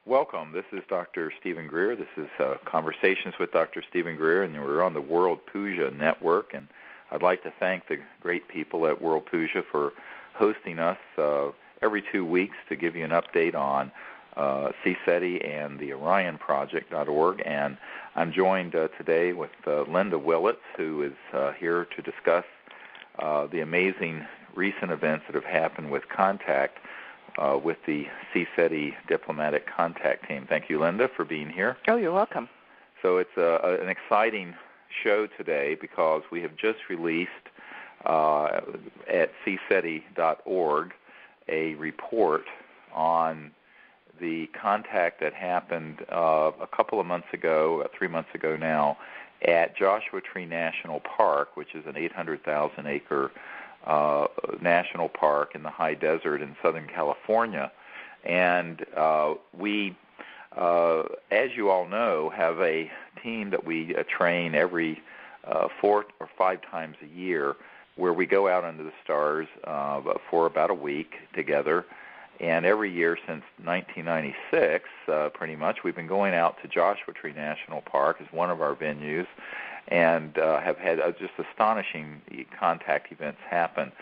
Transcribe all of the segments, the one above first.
Welcome. This is Dr. Stephen Greer. This is Conversations with Dr. Stephen Greer, and we're on the World Puja Network. And I'd like to thank the great people at World Puja for hosting us every 2 weeks to give you an update on CSETI and the OrionProject.org. And I'm joined today with Linda Willitts, who is here to discuss the amazing recent events that have happened with contact with the CSETI diplomatic contact team. Thank you, Linda, for being here. Oh, you're welcome. So it's an exciting show today because we have just released at CSETI.org a report on the contact that happened a couple of months ago, 3 months ago now, at Joshua Tree National Park, which is an 800,000-acre national park in the high desert in Southern California. And we, as you all know, have a team that we train every 4 or 5 times a year where we go out into the stars for about a week together. And every year since 1996, pretty much, we've been going out to Joshua Tree National Park as one of our venues, and have had just astonishing contact events happen.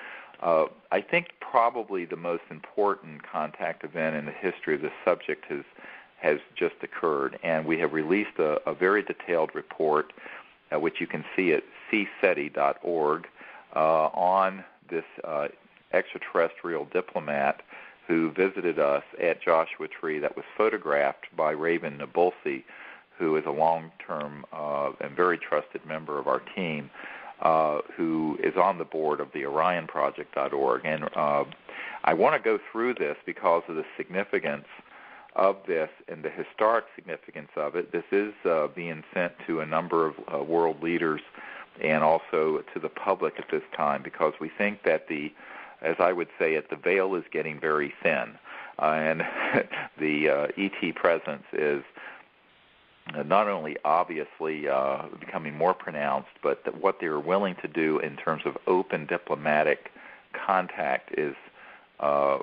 I think probably the most important contact event in the history of this subject has just occurred, and we have released a very detailed report, which you can see at CSETI.org, on this extraterrestrial diplomat who visited us at Joshua Tree that was photographed by Raven Nabulsi, who is a long-term and very trusted member of our team, who is on the board of the OrionProject.org. And I want to go through this because of the significance of this and the historic significance of it. This is being sent to a number of world leaders and also to the public at this time because we think that as I would say it, the veil is getting very thin. And the ET presence is not only obviously becoming more pronounced, but that what they're willing to do in terms of open diplomatic contact is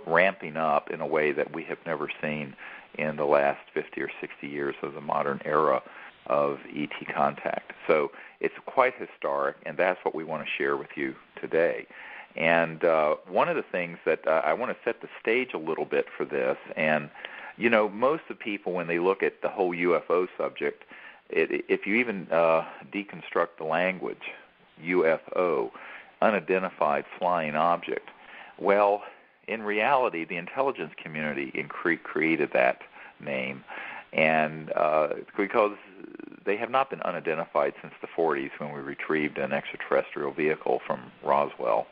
ramping up in a way that we have never seen in the last 50 or 60 years of the modern era of ET contact. So it's quite historic, and that's what we want to share with you today. And one of the things that I want to set the stage a little bit for this, and you know, most of the people, when they look at the whole UFO subject, if you even deconstruct the language, u.f.o, unidentified flying object, well, in reality, the intelligence community created that name, and because they have not been unidentified since the 40s when we retrieved an extraterrestrial vehicle from Roswell,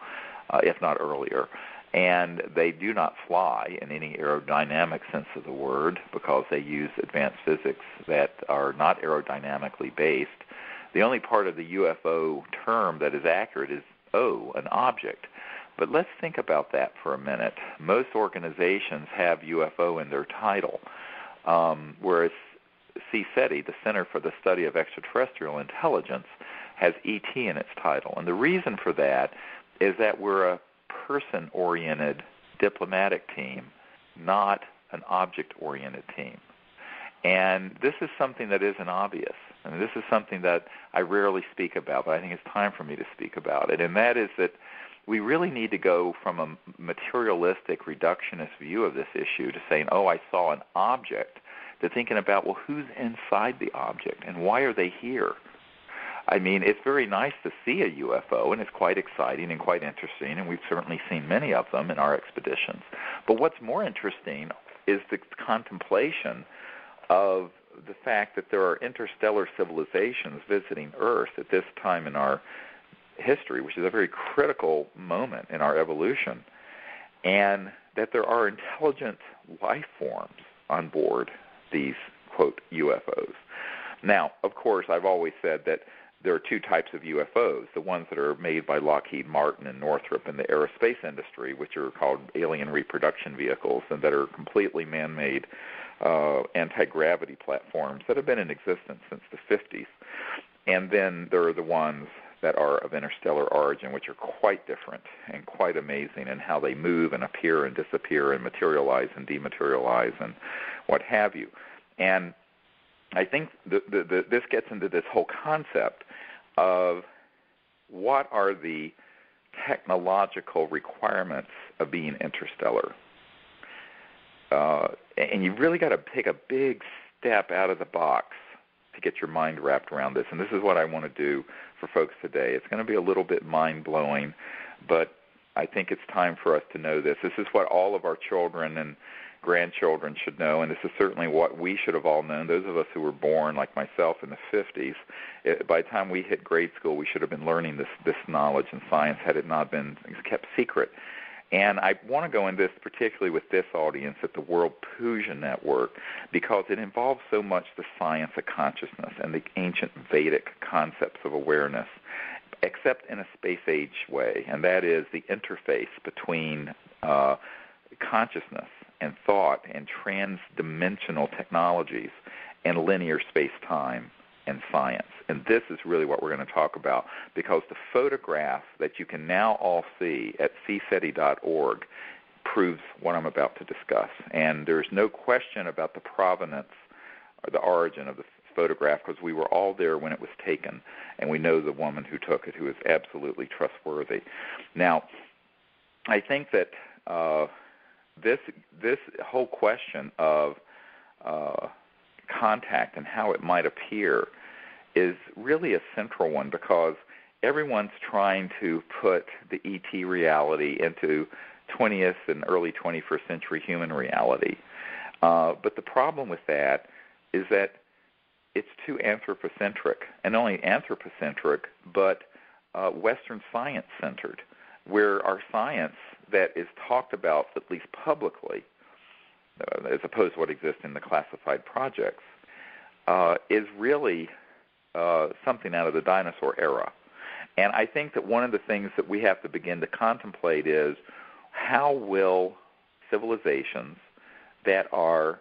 if not earlier. And they do not fly in any aerodynamic sense of the word because they use advanced physics that are not aerodynamically based. The only part of the UFO term that is accurate is O, an object. But let's think about that for a minute. Most organizations have UFO in their title, whereas CSETI, the Center for the Study of Extraterrestrial Intelligence, has ET in its title. And the reason for that is that we're a person-oriented diplomatic team, not an object-oriented team. And this is something that isn't obvious. I mean, this is something that I rarely speak about, but I think it's time for me to speak about it. And that is that we really need to go from a materialistic, reductionist view of this issue to saying, oh, I saw an object, to thinking about, well, who's inside the object and why are they here? I mean, it's very nice to see a UFO, and it's quite exciting and quite interesting, and we've certainly seen many of them in our expeditions. But what's more interesting is the contemplation of the fact that there are interstellar civilizations visiting Earth at this time in our history, which is a very critical moment in our evolution, and that there are intelligent life forms on board these, quote, UFOs. Now, of course, I've always said that there are 2 types of UFOs, the ones that are made by Lockheed Martin and Northrop in the aerospace industry, which are called alien reproduction vehicles, and that are completely man-made anti-gravity platforms that have been in existence since the 50s. And then there are the ones that are of interstellar origin, which are quite different and quite amazing in how they move and appear and disappear and materialize and dematerialize. And what have you. And I think this gets into this whole concept of what are the technological requirements of being interstellar. And you've really got to take a big step out of the box to get your mind wrapped around this. And this is what I want to do for folks today. It's going to be a little bit mind-blowing, but I think it's time for us to know this. This is what all of our children and grandchildren should know, and this is certainly what we should have all known. Those of us who were born, like myself, in the 50s, by the time we hit grade school, we should have been learning this knowledge and science had it not been kept secret. And I want to go into this particularly with this audience at the World Puja Network because it involves so much the science of consciousness and the ancient Vedic concepts of awareness, except in a space-age way, and that is the interface between consciousness and thought and transdimensional technologies and linear space-time and science. And this is really what we're going to talk about because the photograph that you can now all see at CSETI.org proves what I'm about to discuss. And there's no question about the provenance or the origin of the photograph because we were all there when it was taken, and we know the woman who took it, who is absolutely trustworthy. Now, I think that this whole question of contact and how it might appear is really a central one because everyone's trying to put the ET reality into 20th and early 21st century human reality. But the problem with that is that it's too anthropocentric, and not only anthropocentric, but Western science-centered, where our science that is talked about, at least publicly, as opposed to what exists in the classified projects, is really something out of the dinosaur era. And I think that one of the things that we have to begin to contemplate is how will civilizations that are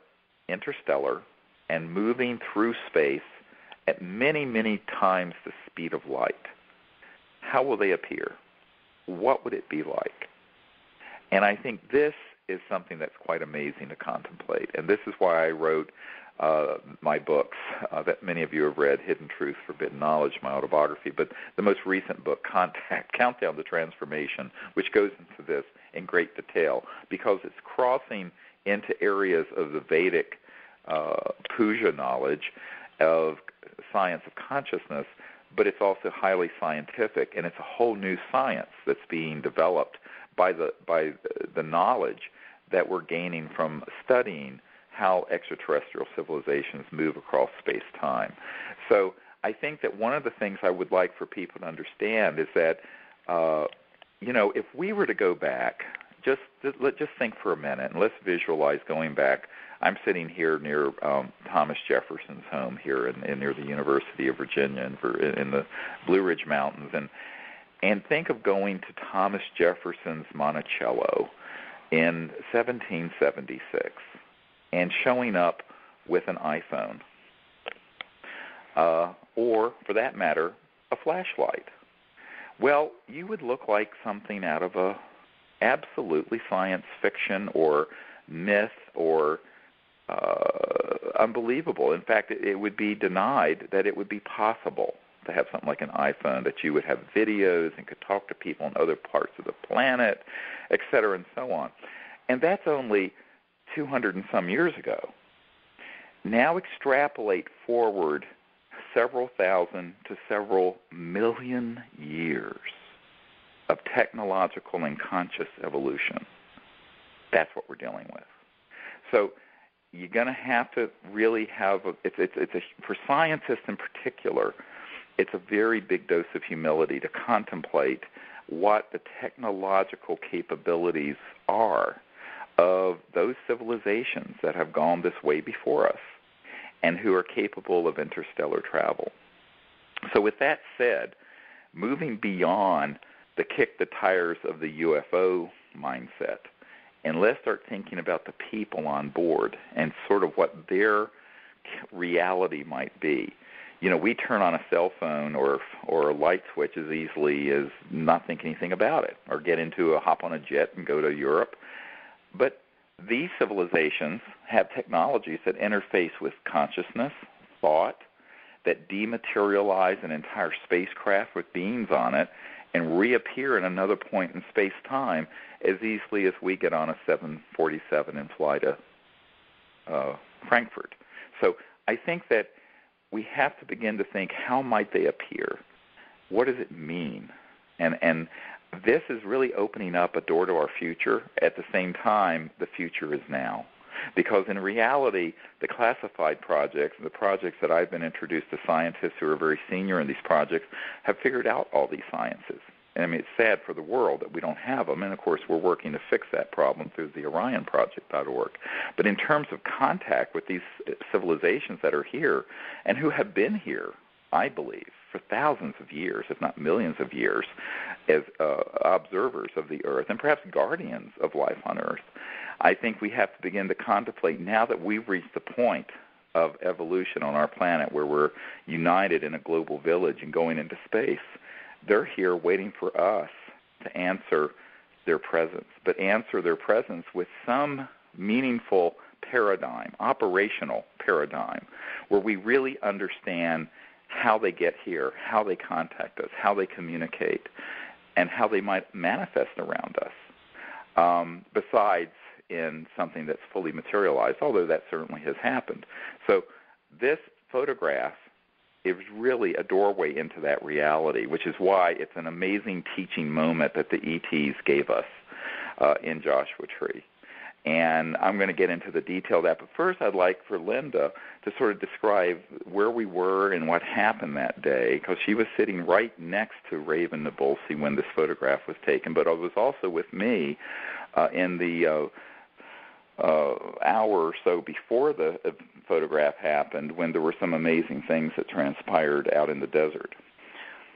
interstellar and moving through space at many, many times the speed of light, how will they appear? What would it be like? And I think this is something that's quite amazing to contemplate. And this is why I wrote my books that many of you have read, Hidden Truth, Forbidden Knowledge, my autobiography, but the most recent book, Contact, Countdown to Transformation, which goes into this in great detail because it's crossing into areas of the Vedic Puja knowledge of science of consciousness, but it's also highly scientific, and it's a whole new science that's being developed by the knowledge that we're gaining from studying how extraterrestrial civilizations move across space-time. So I think that one of the things I would like for people to understand is that, if we were to go back, just think for a minute, and let's visualize going back. I'm sitting here near Thomas Jefferson's home here near the University of Virginia in the Blue Ridge Mountains, and think of going to Thomas Jefferson's Monticello in 1776 and showing up with an iPhone, or, for that matter, a flashlight. Well, you would look like something out of a absolutely science fiction or myth or unbelievable. In fact, it would be denied that it would be possible to have something like an iPhone, that you would have videos and could talk to people in other parts of the planet, et cetera, and so on. And that's only 200 and some years ago. Now extrapolate forward several thousand to several million years of technological and conscious evolution. That's what we're dealing with. So you're going to have to really have for scientists in particular, it's a very big dose of humility to contemplate what the technological capabilities are of those civilizations that have gone this way before us and who are capable of interstellar travel. So with that said, moving beyond the kick the tires of the UFO mindset, and let's start thinking about the people on board and sort of what their reality might be. We turn on a cell phone or a light switch as easily as not think anything about it, or hop on a jet and go to Europe. But these civilizations have technologies that interface with consciousness, thought, that dematerialize an entire spacecraft with beings on it and reappear in another point in space-time as easily as we get on a 747 and fly to Frankfurt. So I think that we have to begin to think, how might they appear? What does it mean? And this is really opening up a door to our future. At the same time, the future is now. Because in reality, the classified projects, the projects that I've been introduced to scientists who are very senior in these projects, have figured out all these sciences. And I mean, it's sad for the world that we don't have them. And, of course, we're working to fix that problem through the OrionProject.org. But in terms of contact with these civilizations that are here and who have been here, I believe, for thousands of years, if not millions of years, as observers of the Earth and perhaps guardians of life on Earth, I think we have to begin to contemplate, now that we've reached the point of evolution on our planet where we're united in a global village and going into space, they're here waiting for us to answer their presence, but answer their presence with some meaningful paradigm, operational paradigm, where we really understand how they get here, how they contact us, how they communicate, and how they might manifest around us, besides in something that's fully materialized, although that certainly has happened. So this photograph is really a doorway into that reality, which is why it's an amazing teaching moment that the ETs gave us in Joshua Tree. And I'm going to get into the detail of that. But first, I'd like for Linda to sort of describe where we were and what happened that day, because she was sitting right next to Raven Nabulsi when this photograph was taken, but it was also with me in the hour or so before the photograph happened, when there were some amazing things that transpired out in the desert.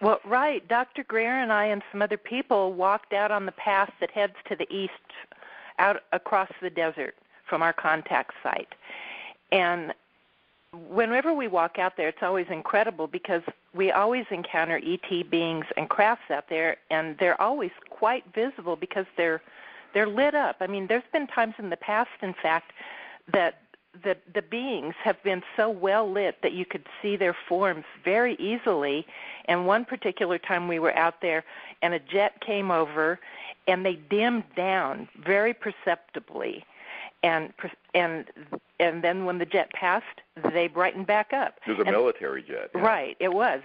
Well, right. Dr. Greer and I and some other people walked out on the path that heads to the east, out across the desert from our contact site. And whenever we walk out there, it's always incredible because we always encounter ET beings and crafts out there, and they're always quite visible because they're lit up. I mean, there's been times in the past, in fact, that the beings have been so well lit that you could see their forms very easily. And one particular time we were out there, and a jet came over, and they dimmed down very perceptibly. And then when the jet passed, they brightened back up. It was a military jet. Yeah. Right, it was.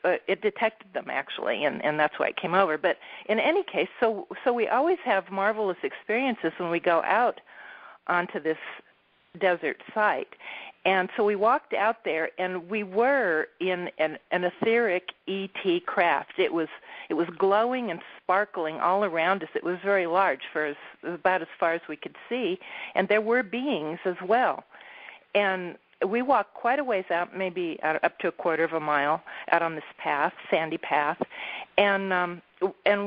It detected them, actually, and that's why it came over. But in any case, so we always have marvelous experiences when we go out onto this desert site. And so we walked out there, and we were in an etheric ET craft. It was glowing and sparkling all around us. It was very large, for about as far as we could see, and there were beings as well. And we walked quite a ways out, maybe up to a quarter of a mile, out on this path, sandy path. And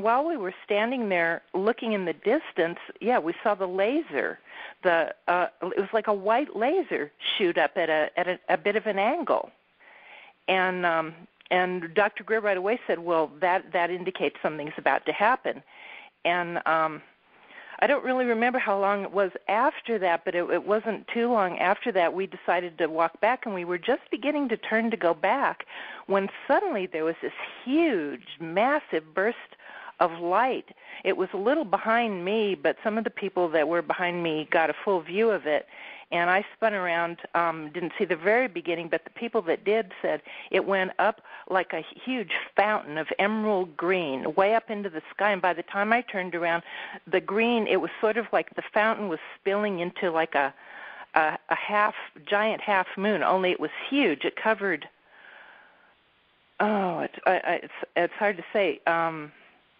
while we were standing there looking in the distance, we saw the laser. It was like a white laser shoot up at a bit of an angle. And Dr. Greer right away said, well, that indicates something's about to happen. And I don't really remember how long it was after that, but it wasn't too long after that we decided to walk back, and we were just beginning to turn to go back when suddenly there was this huge, massive burst of light. It was a little behind me, but some of the people that were behind me got a full view of it. And I spun around, didn't see the very beginning, but the people that did said it went up like a huge fountain of emerald green, way up into the sky. And by the time I turned around, the green, it was sort of like the fountain was spilling into like a giant half moon, only it was huge. It covered, it's hard to say.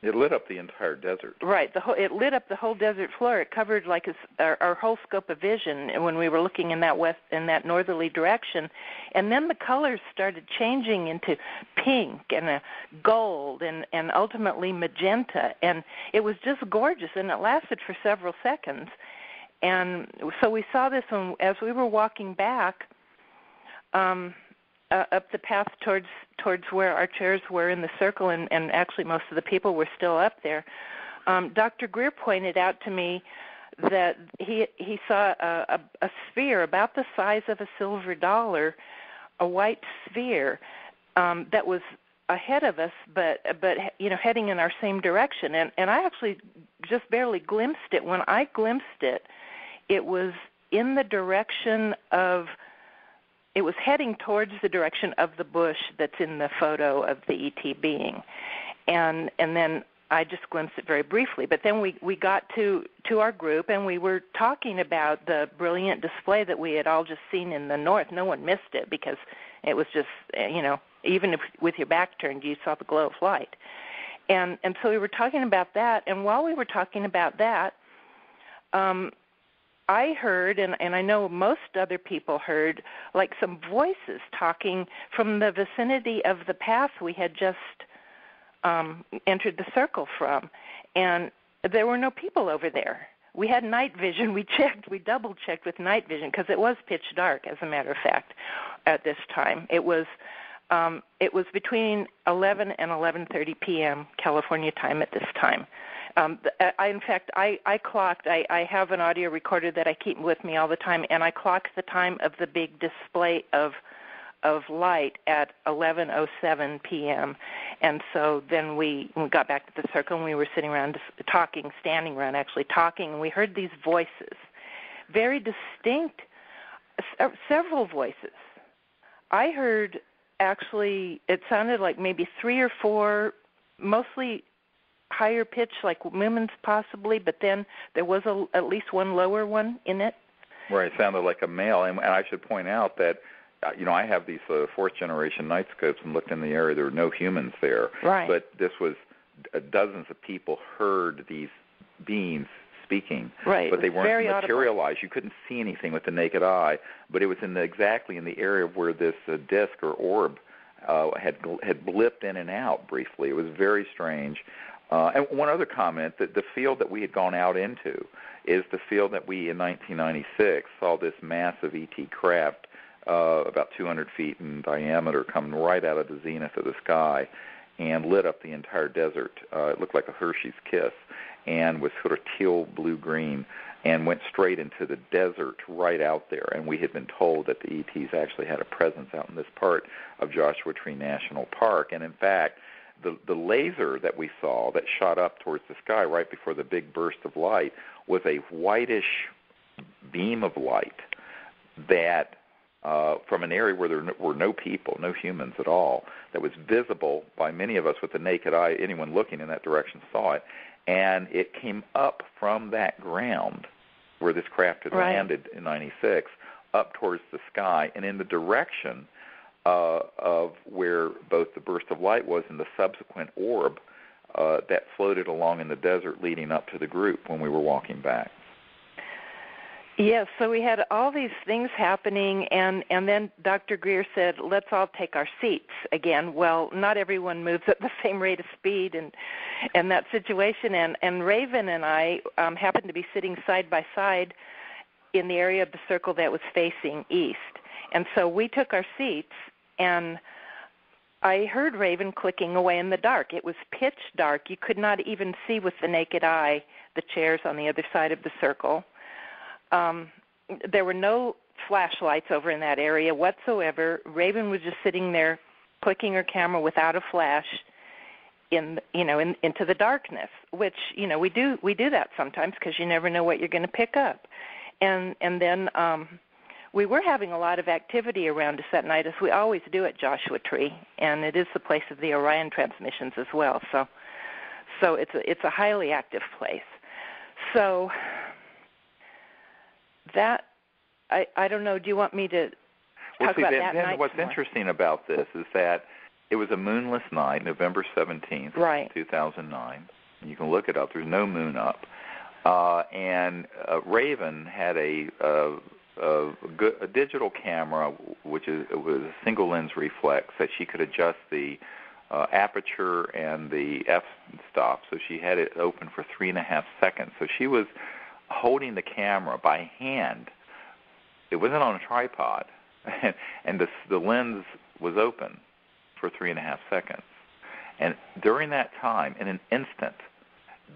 It lit up the entire desert. Right. It lit up the whole desert floor. It covered like our whole scope of vision when we were looking in that northerly direction. And then the colors started changing into pink and gold and ultimately magenta. And it was just gorgeous, and it lasted for several seconds. And so we saw this as we were walking back up the path towards where our chairs were in the circle, and actually most of the people were still up there. Dr. Greer pointed out to me that he saw a sphere about the size of a silver dollar, a white sphere that was ahead of us, but heading in our same direction. And I actually just barely glimpsed it. When I glimpsed it, it was in the direction of. It was heading towards the direction of the bush that's in the photo of the ET being, and then I just glimpsed it very briefly. But then we got to our group, and we were talking about the brilliant display that we had all just seen in the north. No one missed it because it was just, even if with your back turned, you saw the glow of light. And so we were talking about that, and while we were talking about that, I heard, and I know most other people heard, like some voices talking from the vicinity of the path we had just entered the circle from. And there were no people over there. We had night vision. We double-checked with night vision because it was pitch dark, as a matter of fact, at this time. It was between 11 and 11:30 p.m. California time at this time. I clocked. I have an audio recorder that I keep with me all the time, and I clocked the time of the big display of light at 11:07 p.m. And so then we got back to the circle, and we were sitting around standing around actually talking, and we heard these voices, very distinct, several voices. I heard, actually, it sounded like maybe 3 or 4, mostly higher pitch, like women's possibly, but then there was at least one lower one in it. Where it sounded like a male. And I should point out that, I have these fourth-generation night scopes and looked in the area. There were no humans there. Right. But this was dozens of people heard these beings speaking. Right. But they weren't materialized. Audible. You couldn't see anything with the naked eye, but it was exactly in the area where this disc or orb had blipped in and out briefly. It was very strange. And one other comment, that the field that we had gone out into is the field that we, in 1996, saw this massive ET craft, about 200 feet in diameter, coming right out of the zenith of the sky and lit up the entire desert. It looked like a Hershey's Kiss and was sort of teal blue-green and went straight into the desert right out there. And we had been told that the ETs actually had a presence out in this part of Joshua Tree National Park. And, in fact, the laser that we saw that shot up towards the sky right before the big burst of light was a whitish beam of light that, from an area where there were no people, no humans at all, that was visible by many of us with the naked eye. Anyone looking in that direction saw it. And it came up from that ground where this craft had landed in 96, up towards the sky, and in the direction of where both the burst of light was and the subsequent orb that floated along in the desert leading up to the group when we were walking back. Yes, so we had all these things happening, and then Dr. Greer said, let's all take our seats again. Well, not everyone moves at the same rate of speed in that situation, and Raven and I happened to be sitting side by side in the area of the circle that was facing east. And so we took our seats, and I heard Raven clicking away in the dark. It was pitch dark. You could not even see with the naked eye the chairs on the other side of the circle. There were no flashlights over in that area whatsoever. Raven was just sitting there clicking her camera without a flash into the darkness, which, we do that sometimes because you never know what you're going to pick up. And then we were having a lot of activity around us that night, as we always do at Joshua Tree, and it is the place of the Orion transmissions as well. So it's a highly active place. So that, I don't know, do you want me to talk about that night? What's interesting about this is that it was a moonless night, November 17th, 2009. You can look it up. There's no moon up. And Raven had a digital camera, which was a single lens reflex, that she could adjust the aperture and the f-stop. So she had it open for 3.5 seconds. So she was holding the camera by hand. It wasn't on a tripod, and the lens was open for 3.5 seconds. And during that time, in an instant,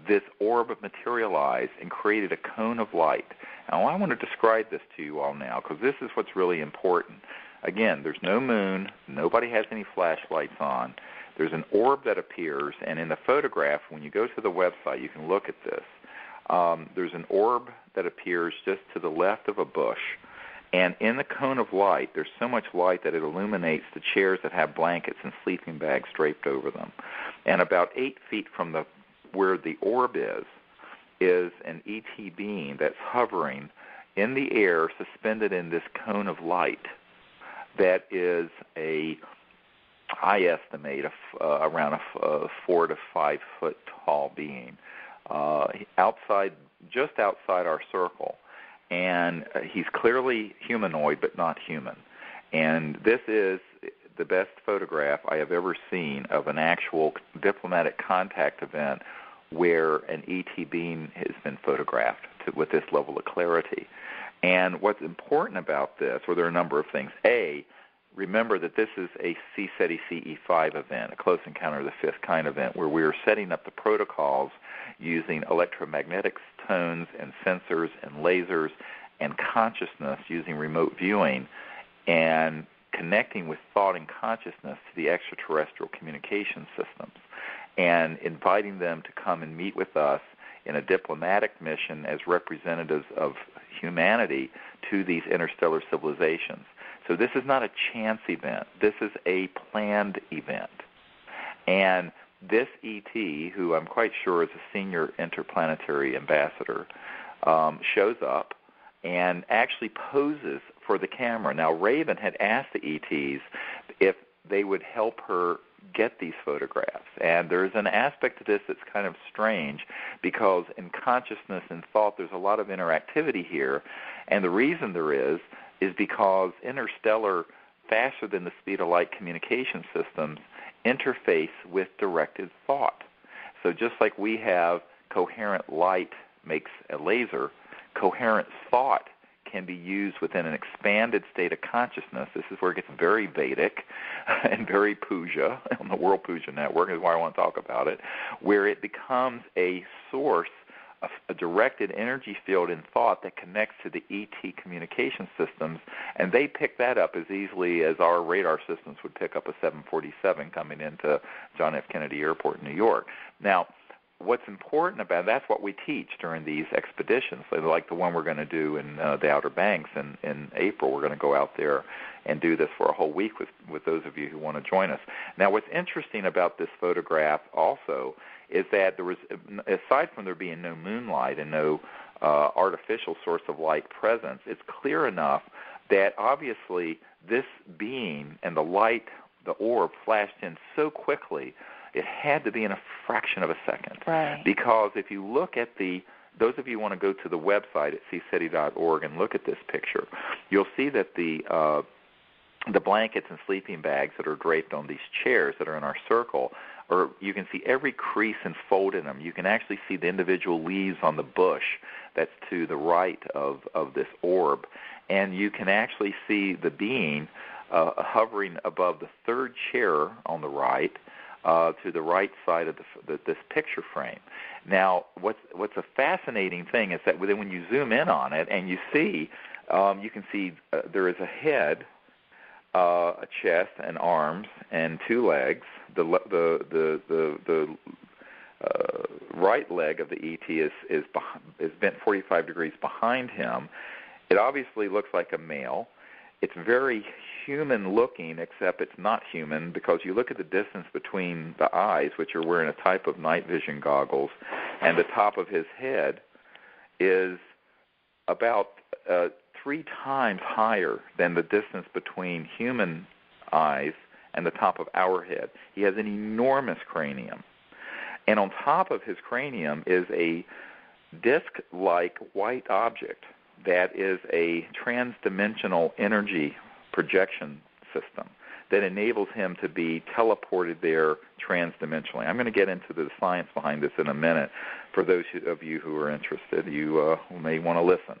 this orb materialized and created a cone of light. Now, I want to describe this to you all now because this is what's really important. Again, there's no moon. Nobody has any flashlights on. There's an orb that appears, and in the photograph, when you go to the website, you can look at this. There's an orb that appears just to the left of a bush, and in the cone of light, there's so much light that it illuminates the chairs that have blankets and sleeping bags draped over them. And about 8 feet from where the orb is an ET being that's hovering in the air, suspended in this cone of light that is I estimate around a 4 to 5 foot tall being, just outside our circle, and he's clearly humanoid but not human. And this is the best photograph I have ever seen of an actual diplomatic contact event where an ET being has been photographed with this level of clarity. And what's important about this, well, there are a number of things. A, remember that this is a CSETI CE5 event, a close encounter of the fifth kind event, where we are setting up the protocols using electromagnetic tones and sensors and lasers and consciousness using remote viewing and connecting with thought and consciousness to the extraterrestrial communication systems and inviting them to come and meet with us in a diplomatic mission as representatives of humanity to these interstellar civilizations. So this is not a chance event. This is a planned event. And this ET, who I'm quite sure is a senior interplanetary ambassador, shows up and actually poses for the camera. Now, Raven had asked the ETs if they would help her get these photographs. And there's an aspect to this that's kind of strange because in consciousness and thought there's a lot of interactivity here. And the reason there is because interstellar, faster than the speed of light communication systems interface with directed thought. So just like we have coherent light makes a laser, coherent thought can be used within an expanded state of consciousness. This is where it gets very Vedic and very Puja on the World Puja Network, is why I want to talk about it, where it becomes a source of a directed energy field in thought that connects to the ET communication systems, and they pick that up as easily as our radar systems would pick up a 747 coming into John F. Kennedy Airport in New York. Now, what's important about that's what we teach during these expeditions, like the one we're going to do in the Outer Banks in April. We're going to go out there and do this for a whole week with those of you who want to join us. Now, what's interesting about this photograph also is that there was, aside from there being no moonlight and no artificial source of light presence, it's clear enough that obviously this being and the light, the orb, flashed in so quickly it had to be in a fraction of a second. Right. Because if you look at those of you who want to go to the website at CSETI.org and look at this picture, you'll see that the blankets and sleeping bags that are draped on these chairs that are in our circle, or you can see every crease and fold in them. You can actually see the individual leaves on the bush that's to the right of this orb. And you can actually see the being hovering above the third chair on the right, to the right side of this picture frame. Now, what's a fascinating thing is that when you zoom in on it and you see, you can see there is a head, a chest, and arms, and two legs. The right leg of the ET is bent 45 degrees behind him. It obviously looks like a male. It's very human-looking, except it's not human because you look at the distance between the eyes, which are wearing a type of night vision goggles, and the top of his head is about 3 times higher than the distance between human eyes and the top of our head. He has an enormous cranium. And on top of his cranium is a disc-like white object that is a transdimensional energy projection system that enables him to be teleported there transdimensionally. I'm going to get into the science behind this in a minute. For those of you who are interested, you may want to listen.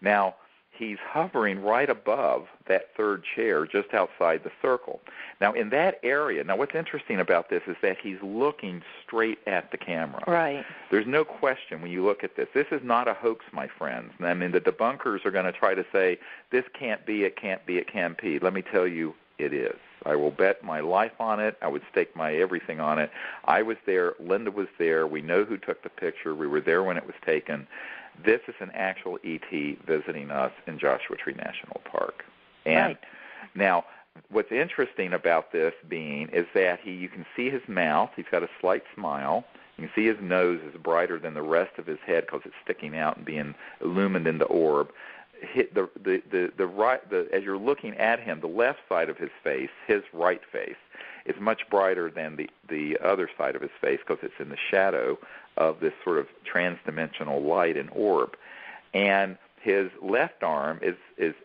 Now, he's hovering right above that third chair just outside the circle. Now, in that area, now what's interesting about this is that he's looking straight at the camera. Right. There's no question when you look at this. This is not a hoax, my friends. I mean, the debunkers are going to try to say, this can't be, it can't be, it can't be. Let me tell you, it is. I will bet my life on it. I would stake my everything on it. I was there. Linda was there. We know who took the picture. We were there when it was taken. This is an actual ET visiting us in Joshua Tree National Park. And right. Now, what's interesting about this being is that you can see his mouth. He's got a slight smile. You can see his nose is brighter than the rest of his head because it's sticking out and being illumined in the orb. As you're looking at him, the left side of his face, his right face, is much brighter than the other side of his face because it's in the shadow of this sort of transdimensional light and orb. And his left arm is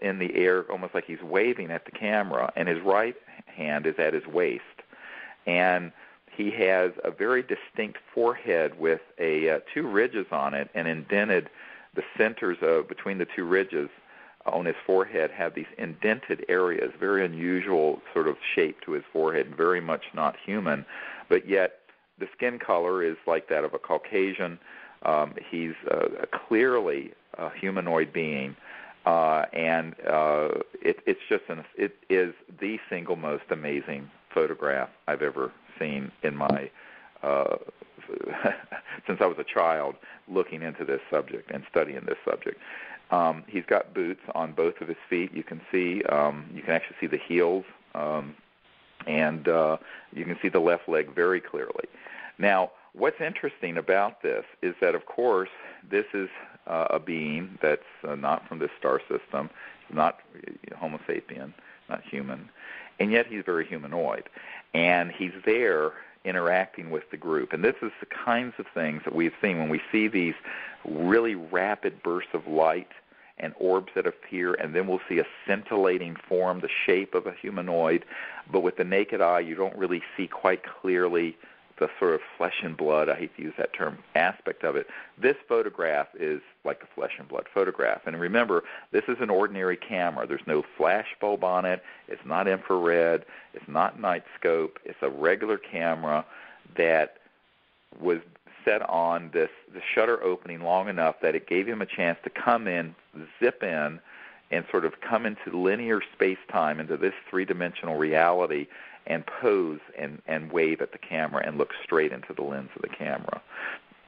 in the air almost like he's waving at the camera, and his right hand is at his waist. And he has a very distinct forehead with two ridges on it, and indented. The centers between the two ridges on his forehead have these indented areas, very unusual sort of shape to his forehead, very much not human, but yet the skin color is like that of a Caucasian. He's clearly a humanoid being, and it is the single most amazing photograph I've ever seen in my since I was a child looking into this subject and studying this subject. He's got boots on both of his feet. You can see, you can actually see the heels, and you can see the left leg very clearly. Now, what's interesting about this is that, of course, this is a being that's not from this star system, not Homo sapien, not human, and yet he's very humanoid. And he's there interacting with the group. And this is the kinds of things that we've seen when we see these really rapid bursts of light and orbs that appear, and then we'll see a scintillating form, the shape of a humanoid, but with the naked eye you don't really see quite clearly the sort of flesh and blood, I hate to use that term, aspect of it. This photograph is like a flesh and blood photograph. And remember, this is an ordinary camera. There's no flash bulb on it. It's not infrared. It's not night scope. It's a regular camera that was set on the shutter opening long enough that it gave him a chance to come in, zip in, and sort of come into linear space-time, into this three-dimensional reality, and pose and wave at the camera and look straight into the lens of the camera.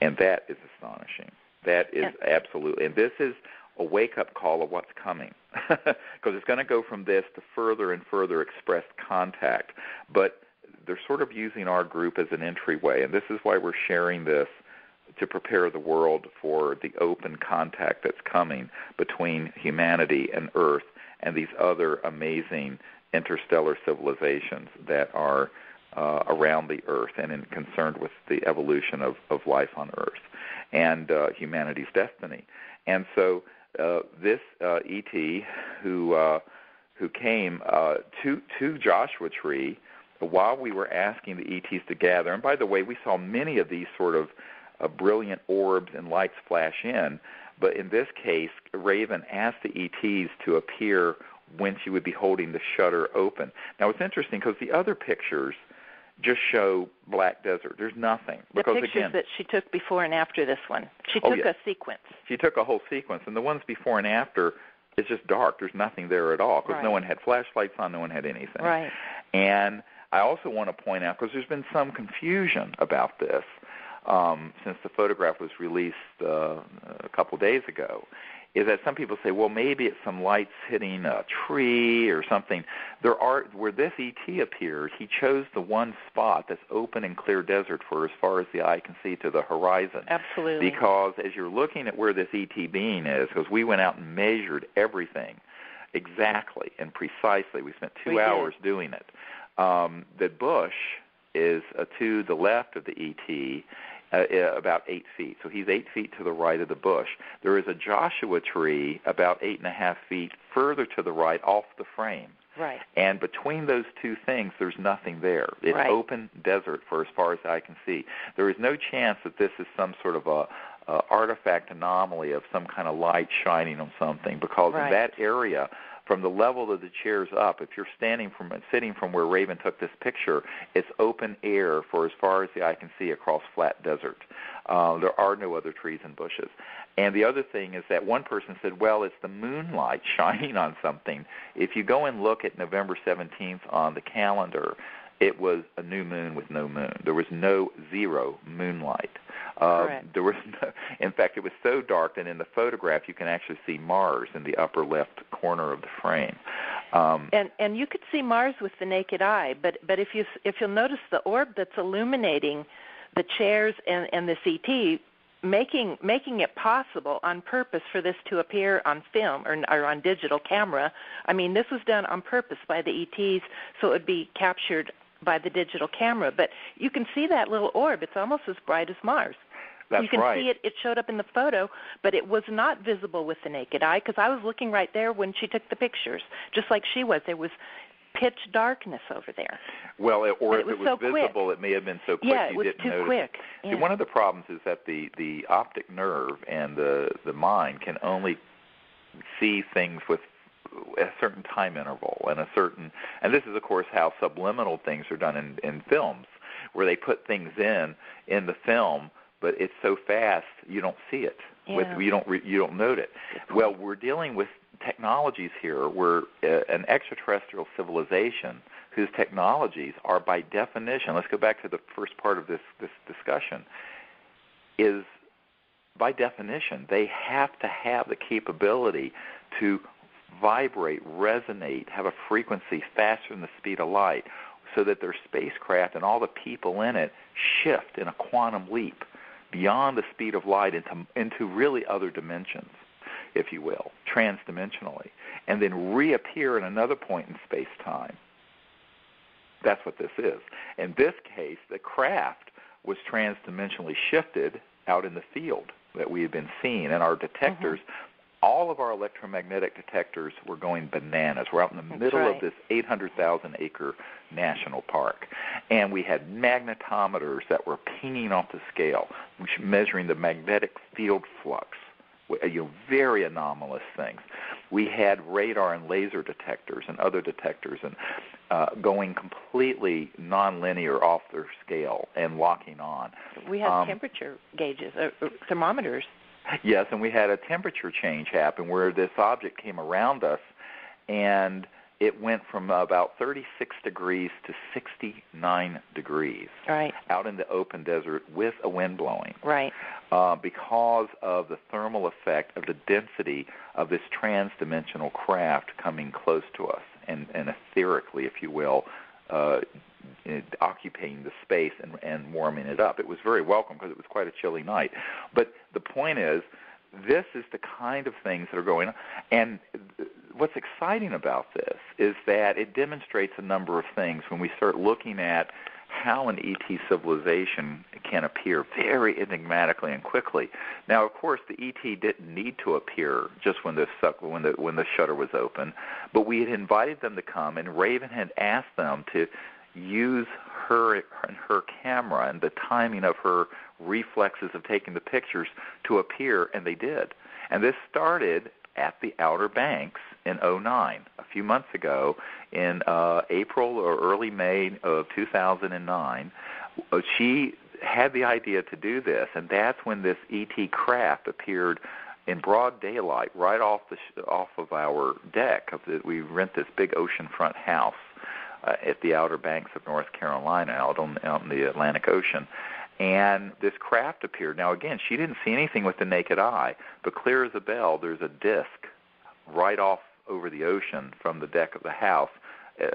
And that is astonishing. That is absolutely, and this is a wake-up call of what's coming, because it's going to go from this to further and further expressed contact. But they're sort of using our group as an entryway, and this is why we're sharing this, to prepare the world for the open contact that's coming between humanity and Earth and these other amazing interstellar civilizations that are around the Earth and concerned with the evolution of life on Earth and humanity's destiny. And so this ET who came to Joshua Tree while we were asking the ETs to gather, and by the way, we saw many of these sort of brilliant orbs and lights flash in, but in this case, Raven asked the ETs to appear when she would be holding the shutter open. Now, it's interesting because the other pictures just show black desert. There's nothing. The because, pictures again, that she took before and after this one. She took a sequence. She took a whole sequence, and the ones before and after, it's just dark. There's nothing there at all because no one had flashlights on, no one had anything. Right. And I also want to point out, because there's been some confusion about this since the photograph was released a couple days ago, is that some people say, well, maybe it's some lights hitting a tree or something. Where this ET appeared, he chose the one spot that's open and clear desert for as far as the eye can see to the horizon. Absolutely. Because as you're looking at where this ET being is, because we went out and measured everything exactly and precisely. We spent 2 hours doing it. The bush is to the left of the ET, about 8 feet. So he's 8 feet to the right of the bush. There is a Joshua tree about 8.5 feet further to the right off the frame. Right. And between those two things, there's nothing there. It's open desert for as far as I can see. There is no chance that this is some sort of a artifact anomaly of some kind of light shining on something, because in that area, from the level of the chairs up, if you're sitting from where Raven took this picture, it's open air for as far as the eye can see across flat desert. There are no other trees and bushes. And the other thing is that one person said, well, it's the moonlight shining on something. If you go and look at November 17th on the calendar, it was a new moon with no moon. There was no zero moonlight. There was no, in fact, it was so dark that in the photograph you can actually see Mars in the upper left corner of the frame. And you could see Mars with the naked eye, but if you'll notice the orb that's illuminating the chairs and the CT, making it possible on purpose for this to appear on film or on digital camera. I mean, this was done on purpose by the ETs so it would be captured by the digital camera. But you can see that little orb. It's almost as bright as Mars. That's you can see it. It showed up in the photo, but it was not visible with the naked eye because I was looking right there when she took the pictures, just like she was. There was pitch darkness over there. Well, if it was so visible, quick. It may have been so quick you didn't notice. Yeah, it was too quick. See, one of the problems is that the optic nerve and the mind can only see things with a certain time interval and this is, of course, how subliminal things are done in films, where they put things in the film, but it's so fast you don't see it. Yeah. You don't note it. Well, we're dealing with technologies here where an extraterrestrial civilization whose technologies are by definition, let's go back to the first part of this discussion, is by definition they have to have the capability to vibrate, resonate, have a frequency faster than the speed of light, so that their spacecraft and all the people in it shift in a quantum leap beyond the speed of light into really other dimensions, if you will, transdimensionally, and then reappear in another point in space-time. That's what this is. In this case, the craft was transdimensionally shifted out in the field that we had been seeing, and our detectors, all of our electromagnetic detectors were going bananas. We're out in the middle of this 800,000-acre national park, and we had magnetometers that were pinging off the scale, measuring the magnetic field flux, very anomalous things. We had radar and laser detectors and other detectors and going completely nonlinear off their scale and locking on. We had temperature gauges, thermometers. Yes, and we had a temperature change happen where this object came around us, and it went from about 36 degrees to 69 degrees out in the open desert with a wind blowing. Because of the thermal effect of the density of this transdimensional craft coming close to us and etherically, if you will, occupying the space and warming it up. It was very welcome because it was quite a chilly night. But the point is, this is the kind of things that are going on. And what's exciting about this is that it demonstrates a number of things when we start looking at how an ET civilization can appear very enigmatically and quickly. Now, of course, the ET didn't need to appear just when the shutter was open, but we had invited them to come, and Raven had asked them to use her camera and the timing of her reflexes of taking the pictures to appear, and they did. And this started at the Outer Banks in 2009, a few months ago, in April or early May of 2009. She had the idea to do this, and that's when this ET craft appeared in broad daylight right off of our deck. We rent this big oceanfront house at the Outer Banks of North Carolina, out in the Atlantic Ocean. And this craft appeared. Now, again, she didn't see anything with the naked eye, but clear as a bell, there's a disc right off over the ocean from the deck of the house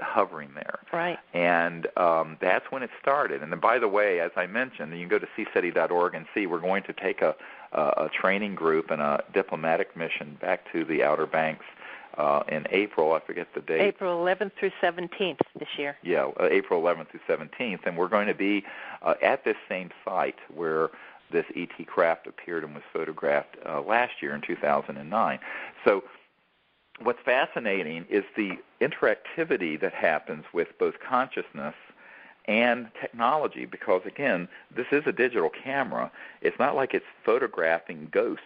hovering there. And that's when it started. And then, by the way, as I mentioned, you can go to CSETI.org and see we're going to take a training group and a diplomatic mission back to the Outer Banks in April. I forget the date. April 11th through 17th this year. Yeah, April 11th through 17th. And we're going to be at this same site where this ET craft appeared and was photographed last year in 2009. So what's fascinating is the interactivity that happens with both consciousness and technology, because, again, this is a digital camera. It's not like it's photographing ghosts.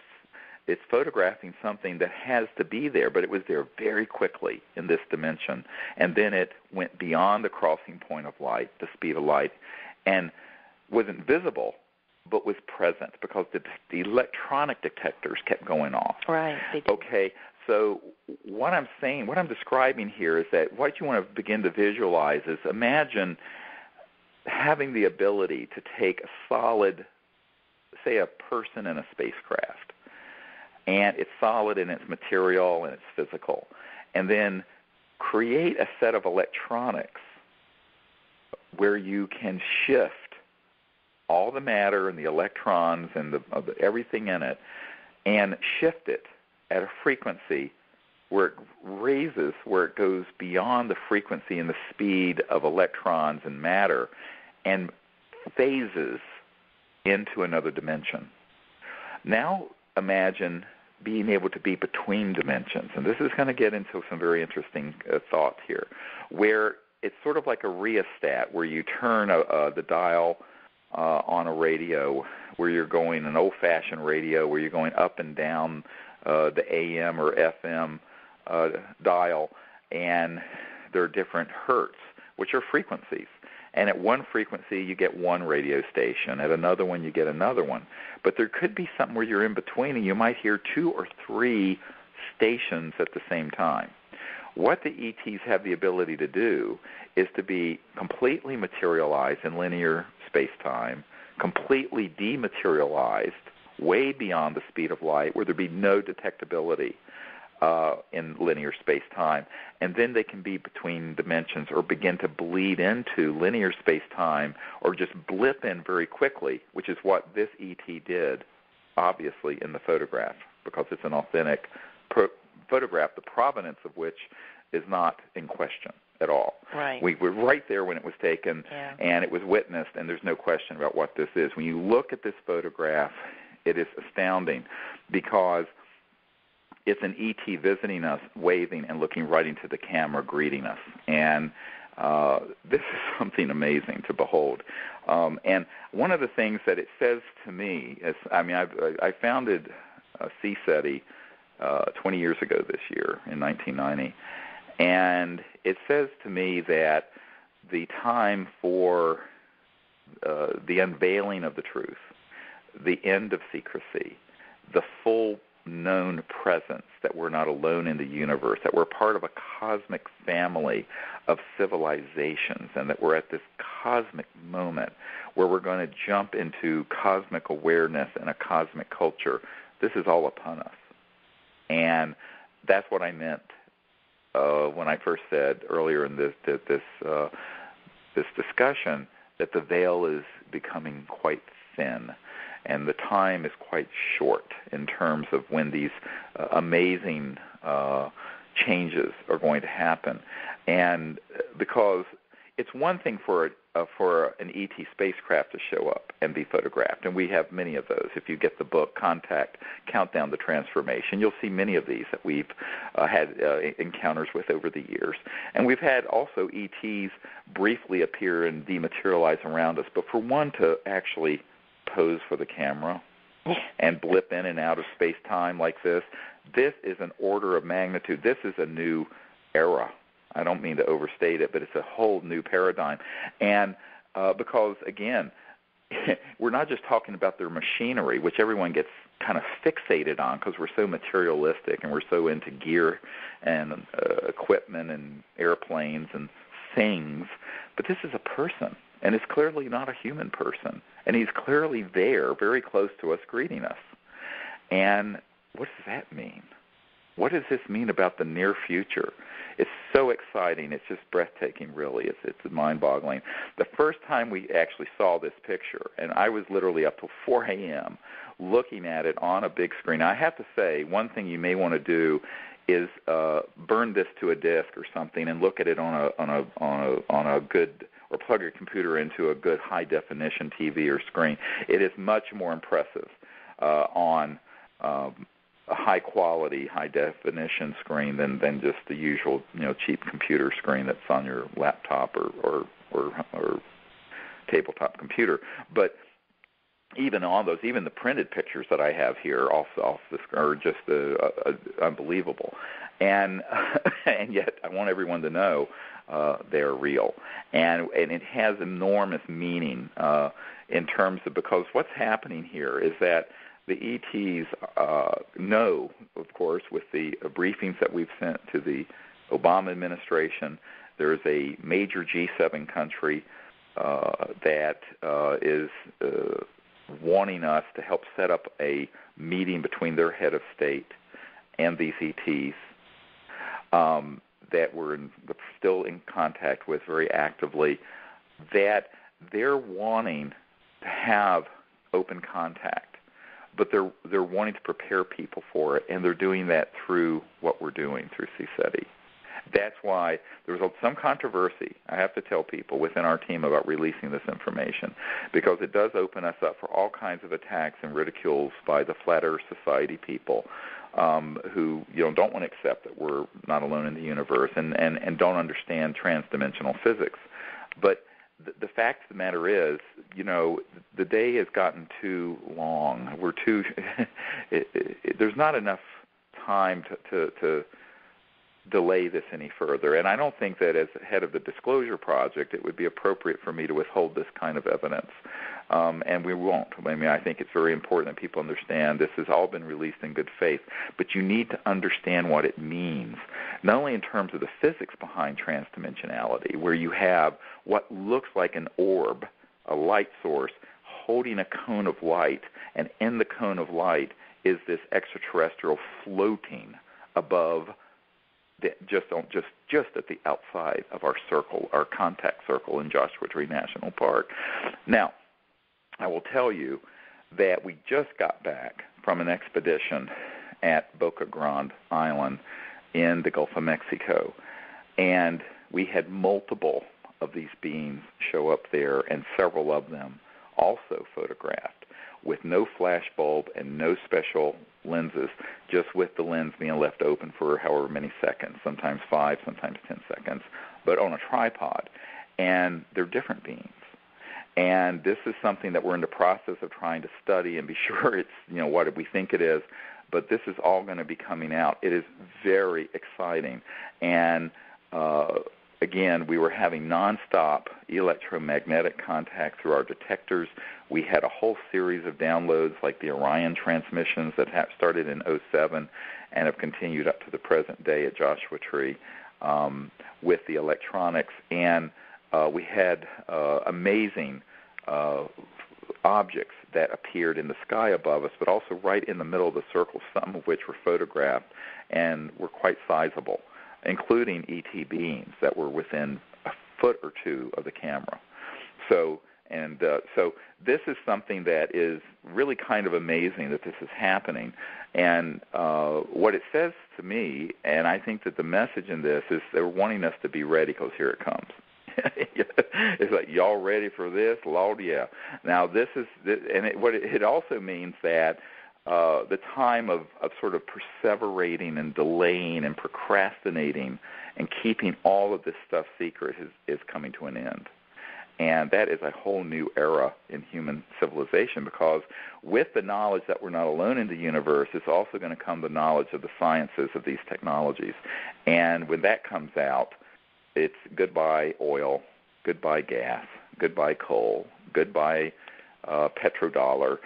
It's photographing something that has to be there, but it was there very quickly in this dimension. And then it went beyond the crossing point of light, the speed of light, and wasn't visible, but was present, because the electronic detectors kept going off. Right. Okay, so what I'm saying, what I'm describing here is that what you want to begin to visualize is, imagine having the ability to take a solid, say a person in a spacecraft, and it's solid in its material and it's physical, and then create a set of electronics where you can shift all the matter and the electrons and everything in it, and shift it at a frequency where it raises, where it goes beyond the frequency and the speed of electrons and matter, and phases into another dimension. Now imagine being able to be between dimensions, and this is going to get into some very interesting thoughts here, where it's sort of like a rheostat, where you turn the dial on a radio, where you're going, an old-fashioned radio, where you're going up and down the AM or FM dial, and there are different hertz, which are frequencies. And at one frequency, you get one radio station. At another one, you get another one. But there could be something where you're in between, and you might hear 2 or 3 stations at the same time. What the ETs have the ability to do is to be completely materialized in linear space-time, completely dematerialized, way beyond the speed of light, where there be no detectability in linear space-time, and then they can be between dimensions or begin to bleed into linear space-time or just blip in very quickly, which is what this ET did, obviously, in the photograph, because it's an authentic photograph, the provenance of which is not in question at all. Right. We were right there when it was taken, and it was witnessed, and there's no question about what this is. When you look at this photograph, it is astounding, because it's an ET visiting us, waving and looking right into the camera, greeting us. And this is something amazing to behold. And one of the things that it says to me is, I founded CSETI 20 years ago this year, in 1990, and it says to me that the time for the unveiling of the truth, the end of secrecy, the full known presence, that we're not alone in the universe, that we're part of a cosmic family of civilizations, and that we're at this cosmic moment where we're going to jump into cosmic awareness and a cosmic culture. This is all upon us. And that's what I meant when I first said earlier in this discussion that the veil is becoming quite thin, and the time is quite short in terms of when these amazing changes are going to happen. And because it's one thing for an ET spacecraft to show up and be photographed, and we have many of those. If you get the book, Countdown to Transformation, you'll see many of these that we've had encounters with over the years. And we've had also ETs briefly appear and dematerialize around us, but for one to actually pose for the camera and blip in and out of space-time like this is an order of magnitude. This is a new era. I don't mean to overstate it, but it's a whole new paradigm. And because, again, we're not just talking about their machinery, which everyone gets kind of fixated on because we're so materialistic and we're so into gear and equipment and airplanes and things, but this is a person. And it's clearly not a human person. And he's clearly there, very close to us, greeting us. And what does that mean? What does this mean about the near future? It's so exciting. It's just breathtaking, really. It's mind-boggling. The first time we actually saw this picture, and I was literally up till 4 a.m. looking at it on a big screen. I have to say, one thing you may want to do is burn this to a disk or something and look at it on a good, or plug your computer into a good high-definition TV or screen. It is much more impressive on a high-quality, high-definition screen than just the usual, cheap computer screen that's on your laptop or tabletop computer. But even on those, even the printed pictures that I have here off the screen are just unbelievable. And yet I want everyone to know they're real. And it has enormous meaning in terms of, because what's happening here is that the ETs know, of course, with the briefings that we've sent to the Obama administration, there's a major G7 country that is wanting us to help set up a meeting between their head of state and these ETs that we're still in contact with very actively, that they're wanting to have open contact, but they're wanting to prepare people for it, and they're doing that through what we're doing through CSETI. That's why there was some controversy, I have to tell people, within our team about releasing this information, because it does open us up for all kinds of attacks and ridicules by the Flat Earth Society people who don't want to accept that we're not alone in the universe and don't understand transdimensional physics. But the fact of the matter is, the day has gotten too long. We're too there's not enough time to delay this any further. And I don't think that as head of the Disclosure Project it would be appropriate for me to withhold this kind of evidence. And we won't. I think it's very important that people understand this has all been released in good faith. But you need to understand what it means, not only in terms of the physics behind transdimensionality, where you have what looks like an orb, a light source, holding a cone of light, and in the cone of light is this extraterrestrial floating above just at the outside of our circle, our contact circle in Joshua Tree National Park. Now, I will tell you that we just got back from an expedition at Boca Grande Island in the Gulf of Mexico, and we had multiple of these beings show up there, and several of them also photographed with no flash bulb and no special lenses, just with the lens being left open for however many seconds, sometimes 5, sometimes 10 seconds, but on a tripod. And they're different beings. And this is something that we're in the process of trying to study and be sure it's, what we think it is, but this is all going to be coming out. It is very exciting. And again, we were having nonstop electromagnetic contact through our detectors. We had a whole series of downloads like the Orion transmissions that started in 2007 and have continued up to the present day at Joshua Tree with the electronics. And we had amazing objects that appeared in the sky above us, but also right in the middle of the circle, some of which were photographed and were quite sizable, including ET beings that were within a foot or two of the camera. So this is something that is really kind of amazing that this is happening. And what it says to me, and I think that the message in this is they're wanting us to be ready because here it comes. It's like, y'all ready for this? Lord, yeah. Now this is, and it also means that the time of sort of perseverating and delaying and procrastinating and keeping all of this stuff secret is coming to an end. And that is a whole new era in human civilization, because with the knowledge that we're not alone in the universe, it's also going to come the knowledge of the sciences of these technologies. And when that comes out, it's goodbye oil, goodbye gas, goodbye coal, goodbye petrodollar,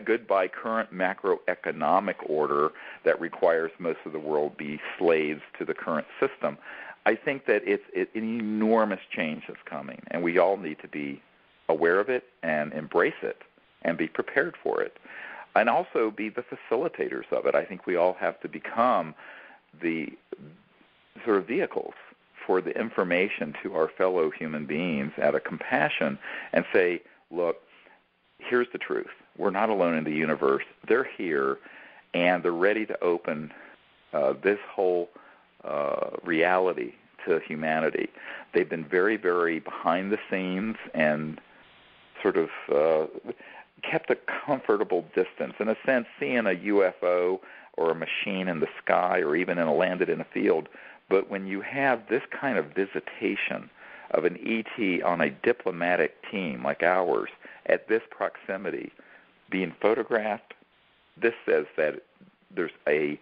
goodbye current macroeconomic order that requires most of the world be slaves to the current system. I think that it's an enormous change that's coming, and we all need to be aware of it and embrace it and be prepared for it, and also be the facilitators of it. I think we all have to become the sort of vehicles for the information to our fellow human beings out of compassion and say, look, here's the truth. We're not alone in the universe. They're here, and they're ready to open this whole reality to humanity. They've been very, very behind the scenes and sort of kept a comfortable distance. In a sense, seeing a UFO or a machine in the sky or even landed in a field. But when you have this kind of visitation of an ET on a diplomatic team like ours at this proximity being photographed, this says that there's a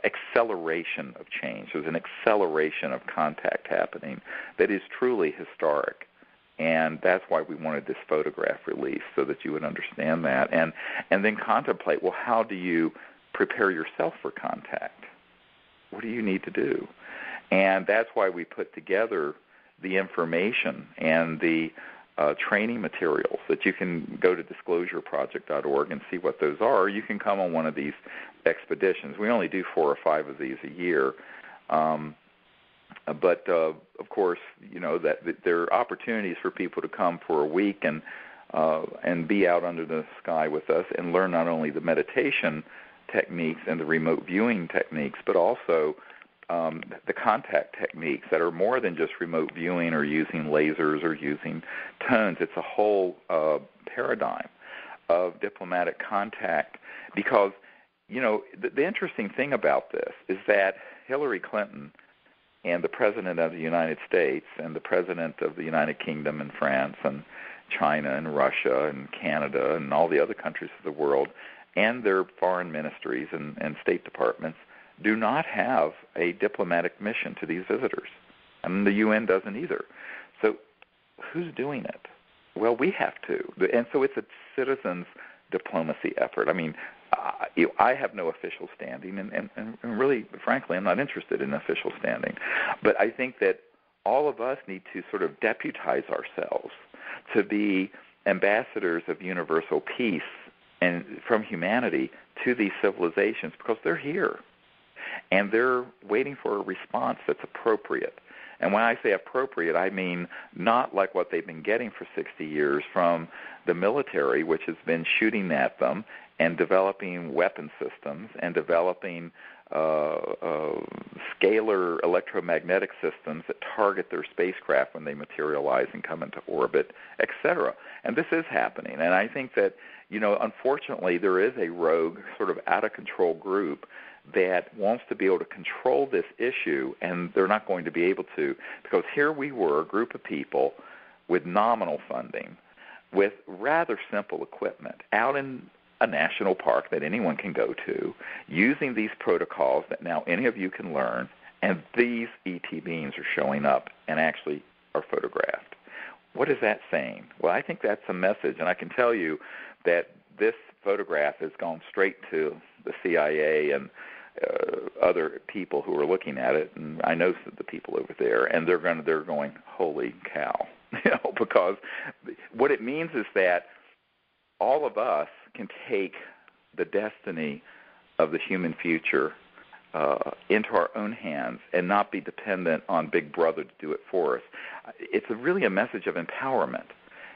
acceleration of change. There's an acceleration of contact happening that is truly historic. And that's why we wanted this photograph released, so that you would understand that. And then contemplate, well, how do you prepare yourself for contact? What do you need to do? And that's why we put together the information and the training materials that you can go to disclosureproject.org and see what those are. Or you can come on one of these expeditions. We only do 4 or 5 of these a year. But of course, you know that there are opportunities for people to come for a week and be out under the sky with us and learn not only the meditation techniques and the remote viewing techniques, but also the contact techniques that are more than just remote viewing or using lasers or using tones. It's a whole paradigm of diplomatic contact, because, you know, the interesting thing about this is that Hillary Clinton and the President of the United States and the President of the United Kingdom and France and China and Russia and Canada and all the other countries of the world and their foreign ministries and state departments do not have a diplomatic mission to these visitors. And the UN doesn't either. So who's doing it? Well, we have to. And so it's a citizens' diplomacy effort. I mean, I have no official standing, and really, frankly, I'm not interested in official standing. But I think that all of us need to sort of deputize ourselves to be ambassadors of universal peace and from humanity to these civilizations, because they're here. And they're waiting for a response that's appropriate. And when I say appropriate, I mean not like what they've been getting for 60 years from the military, which has been shooting at them and developing weapon systems and developing scalar electromagnetic systems that target their spacecraft when they materialize and come into orbit, etc. And this is happening. And I think that, you know, unfortunately, there is a rogue, sort of out-of-control group that wants to be able to control this issue, and they're not going to be able to, because here we were, a group of people with nominal funding, with rather simple equipment, out in a national park that anyone can go to, using these protocols that now any of you can learn, and these ET beings are showing up and actually are photographed. What is that saying? Well, I think that's a message, and I can tell you that this photograph has gone straight to the CIA and other people who are looking at it, and I know the people over there, and they're going, holy cow, you know, because what it means is that all of us can take the destiny of the human future into our own hands and not be dependent on Big Brother to do it for us. It's really a message of empowerment.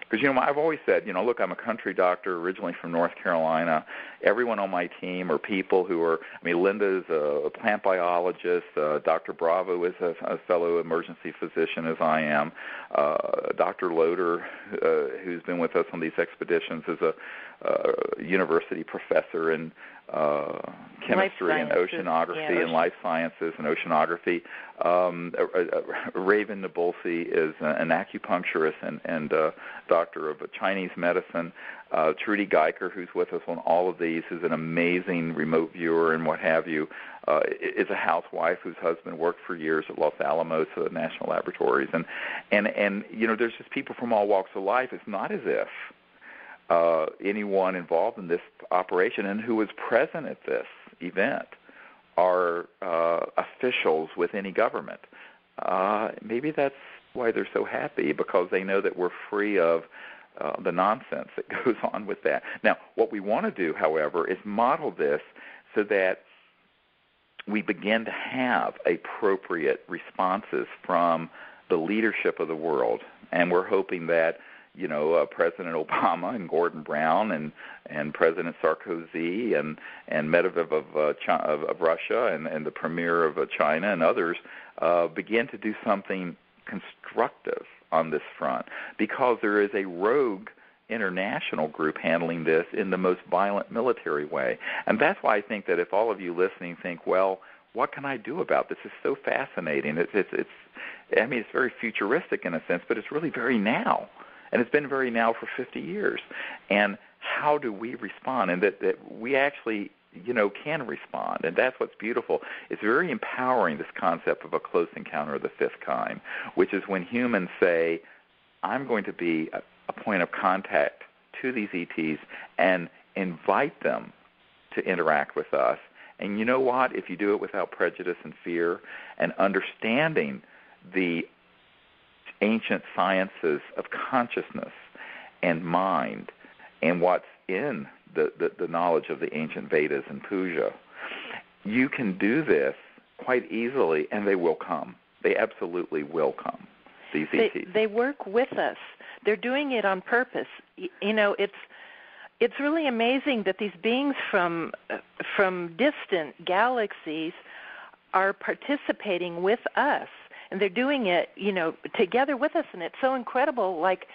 Because, you know, I've always said, you know, look, I'm a country doctor originally from North Carolina. Everyone on my team are people who are, I mean, Linda's a plant biologist. Dr. Bravo is a fellow emergency physician, as I am. Dr. Loader, who's been with us on these expeditions, is a university professor in chemistry and oceanography and life sciences and oceanography. Raven Nabulsi is an acupuncturist and doctor of Chinese medicine. Trudy Geiker, who's with us on all of these, is an amazing remote viewer and what have you, is a housewife whose husband worked for years at Los Alamos National Laboratories. And you know, there's just people from all walks of life. It's not as if anyone involved in this operation and who was present at this event are officials with any government. Maybe that's why they're so happy, because they know that we're free of the nonsense that goes on with that. Now, what we want to do, however, is model this so that we begin to have appropriate responses from the leadership of the world. And we're hoping that, you know, President Obama and Gordon Brown and President Sarkozy and Medvedev of Russia and the Premier of China and others begin to do something constructive on this front, because there is a rogue international group handling this in the most violent military way. And that's why I think that if all of you listening think, well, what can I do about this? It's so fascinating. It's very futuristic in a sense, but it's really very now. And it's been very now for 50 years. And how do we respond? And that we actually, can respond. And that's what's beautiful. It's very empowering, this concept of a close encounter of the fifth kind, which is when humans say, I'm going to be a point of contact to these ETs and invite them to interact with us. And you know what? If you do it without prejudice and fear and understanding the ancient sciences of consciousness and mind and what's in the knowledge of the ancient Vedas and Puja, you can do this quite easily, and they will come. They absolutely will come, these ETs. They work with us. They're doing it on purpose. It's really amazing that these beings from distant galaxies are participating with us, and they're doing it, together with us, and it's so incredible. Like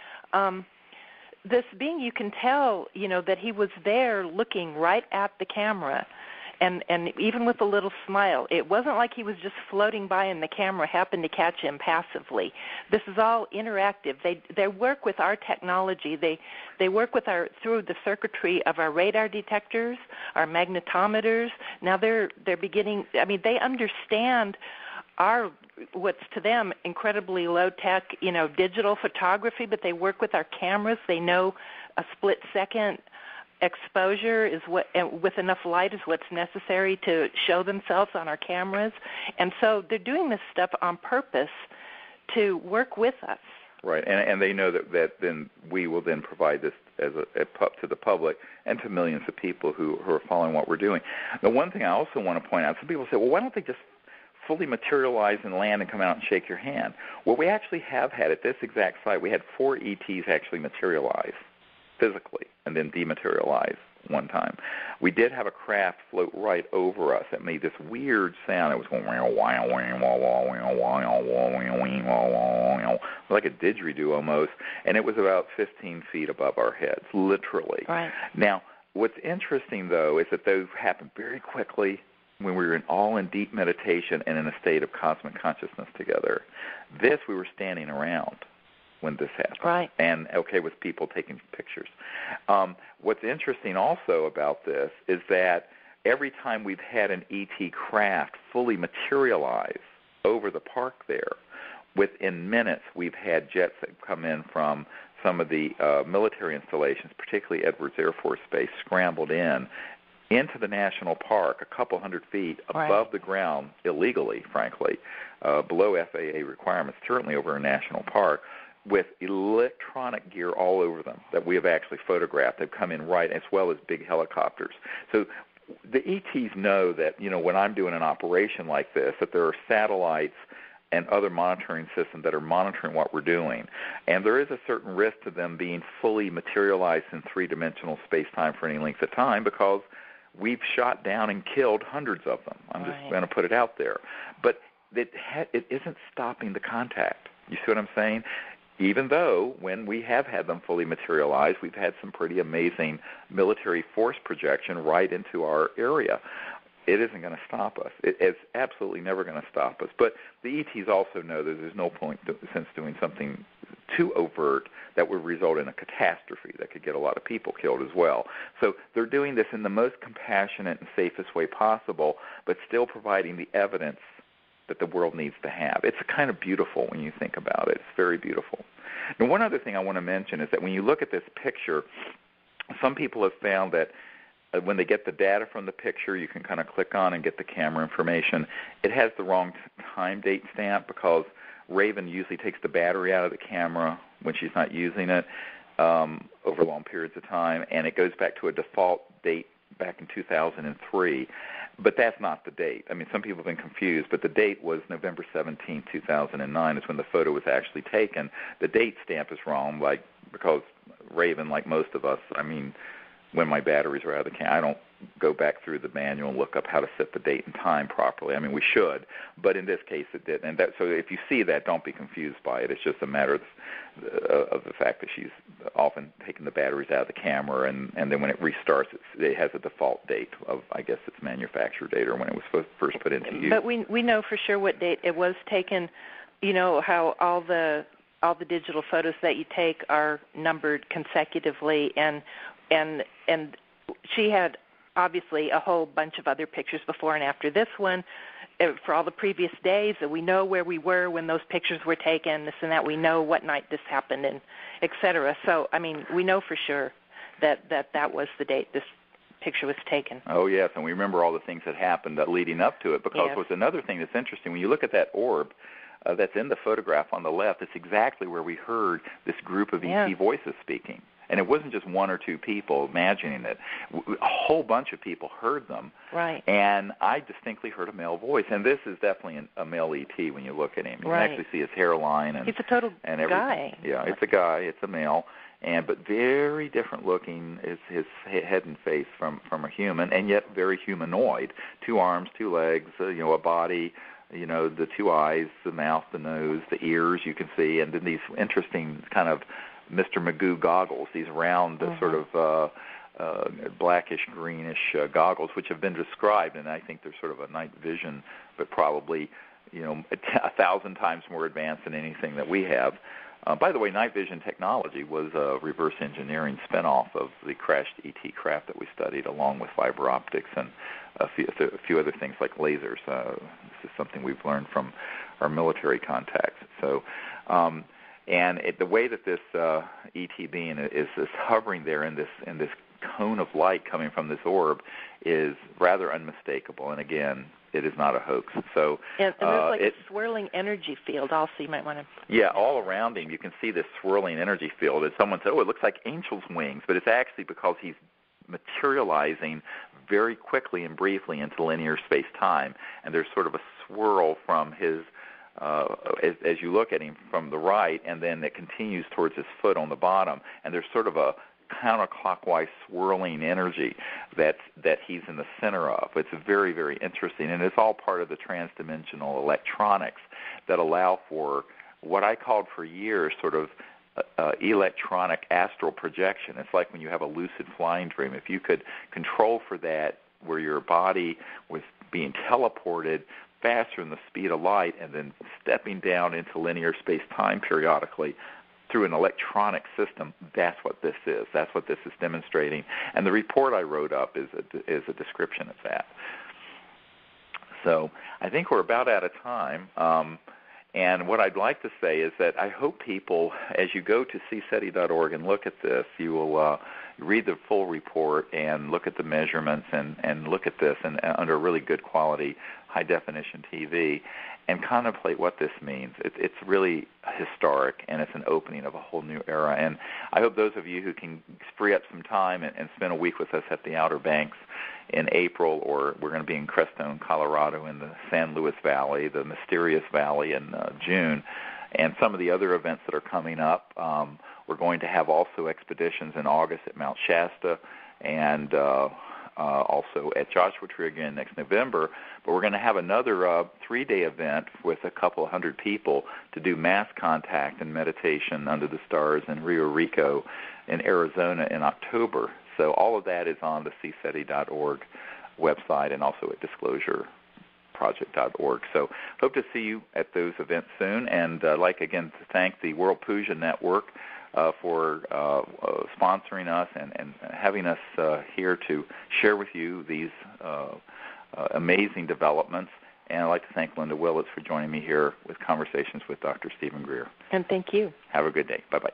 this being, you can tell, that he was there looking right at the camera, and even with a little smile. It wasn't like he was just floating by and the camera happened to catch him passively. This is all interactive. They work with our technology. They work with through the circuitry of our radar detectors, our magnetometers. Now they're beginning. They understand what's to them incredibly low-tech, digital photography, but they work with our cameras. They know a split-second exposure is with enough light is what's necessary to show themselves on our cameras. And so they're doing this stuff on purpose to work with us. Right, and they know that then we will then provide this as to the public and to millions of people who are following what we're doing. The one thing I also want to point out, some people say, well, why don't they just fully materialize and land and come out and shake your hand? Well, we actually have had, at this exact site, we had 4 ETs actually materialize physically and then dematerialize one time. We did have a craft float right over us that made this weird sound. It was going like a didgeridoo almost, and it was about 15 feet above our heads, literally. Right. Now, what's interesting, though, is that those happened very quickly when we were all in deep meditation and in a state of cosmic consciousness together. This, we were standing around when this happened, right, and with people taking pictures. What's interesting also about this is that every time we've had an ET craft fully materialize over the park there, within minutes we've had jets that come in from some of the military installations, particularly Edwards Air Force Base, scrambled into the national park a couple hundred feet above the ground illegally, frankly, below FAA requirements, certainly over a national park, with electronic gear all over them that we have actually photographed. They've come in right, as well as big helicopters. So the ETs know that, when I'm doing an operation like this, that there are satellites and other monitoring systems that are monitoring what we're doing. And there is a certain risk to them being fully materialized in three-dimensional space-time for any length of time, because we've shot down and killed hundreds of them. I'm just going to put it out there. But it isn't stopping the contact. You see what I'm saying? Even though when we have had them fully materialize, we've had some pretty amazing military force projection right into our area. It isn't going to stop us. It's absolutely never going to stop us. But the ETs also know that there's no point since doing something too overt that would result in a catastrophe that could get a lot of people killed as well. So they're doing this in the most compassionate and safest way possible, but still providing the evidence that the world needs to have. It's kind of beautiful when you think about it. It's very beautiful. Now, one other thing I want to mention is that when you look at this picture, some people have found that when they get the data from the picture, you can kind of click on and get the camera information. It has the wrong time date stamp, because Raven usually takes the battery out of the camera when she's not using it over long periods of time, and it goes back to a default date back in 2003. But that's not the date. Some people have been confused, but the date was November 17, 2009 is when the photo was actually taken. The date stamp is wrong, because Raven, like most of us, when my batteries are out of the camera. I don't go back through the manual and look up how to set the date and time properly. I mean, we should, but in this case it didn't. And so if you see that, don't be confused by it. It's just a matter of the fact that she's often taking the batteries out of the camera, and then when it restarts, it has a default date of, I guess, its manufacturer date or when it was first put into use. But we know for sure what date it was taken. You know how all the digital photos that you take are numbered consecutively, and she had obviously a whole bunch of other pictures before and after this one for all the previous days, that we know where we were when those pictures were taken, this and that. We know what night this happened, and et cetera. So, I mean, we know for sure that was the date this picture was taken. Oh, yes, and we remember all the things that happened leading up to it, because what's another thing that's interesting, when you look at that orb that's in the photograph on the left, it's exactly where we heard this group of ET voices speaking. And it wasn't just one or two people imagining it. A whole bunch of people heard them. Right. And I distinctly heard a male voice. And this is definitely a male ET when you look at him. You can actually see his hairline. And he's a total and guy. Yeah, it's a guy. It's a male. But very different looking is his head and face from a human, and yet very humanoid. 2 arms, 2 legs, a body, the 2 eyes, the mouth, the nose, the ears you can see, and then these interesting kind of Mr. Magoo goggles, these round sort of blackish, greenish goggles, which have been described, and I think they're sort of a night vision, but probably 1,000 times more advanced than anything that we have. By the way, night vision technology was a reverse engineering spinoff of the crashed ET craft that we studied, along with fiber optics and a few other things like lasers. This is something we've learned from our military contacts. So. The way that this ET being is hovering there in this cone of light coming from this orb is rather unmistakable. And again, it is not a hoax. So and there's like a swirling energy field also. You might want to. Yeah, all around him you can see this swirling energy field. And someone said, "Oh, it looks like angel's wings," but it's actually because he's materializing very quickly and briefly into linear space-time, and there's sort of a swirl from his. As you look at him from the right, and then it continues towards his foot on the bottom, and there's sort of a counterclockwise swirling energy that he's in the center of. It's very, very interesting, and it's all part of the transdimensional electronics that allow for what I called for years sort of electronic astral projection. It's like when you have a lucid flying dream. If you could control for that, where your body was being teleported faster than the speed of light and then stepping down into linear space-time periodically through an electronic system, that's what this is. That's what this is demonstrating. And the report I wrote up is a description of that. So I think we're about out of time. And what I'd like to say is that I hope people, as you go to CSETI.org and look at this, you will read the full report and look at the measurements and look at this and under really good quality, high-definition TV, and contemplate what this means. It's really historic, and it's an opening of a whole new era. And I hope those of you who can free up some time and spend a week with us at the Outer Banks in April, or we're going to be in Crestone, Colorado, in the San Luis Valley, the Mysterious Valley in June, and some of the other events that are coming up. We're going to have also expeditions in August at Mount Shasta and also at Joshua Tree again next November. But we're going to have another 3-day event with a couple hundred people to do mass contact and meditation under the stars in Rio Rico in Arizona in October. So all of that is on the CSETI.org website and also at disclosureproject.org. So hope to see you at those events soon. And I'd like again to thank the World Puja Network for sponsoring us and having us here to share with you these amazing developments. And I'd like to thank Linda Willitts for joining me here with Conversations with Dr. Stephen Greer. And thank you. Have a good day. Bye-bye.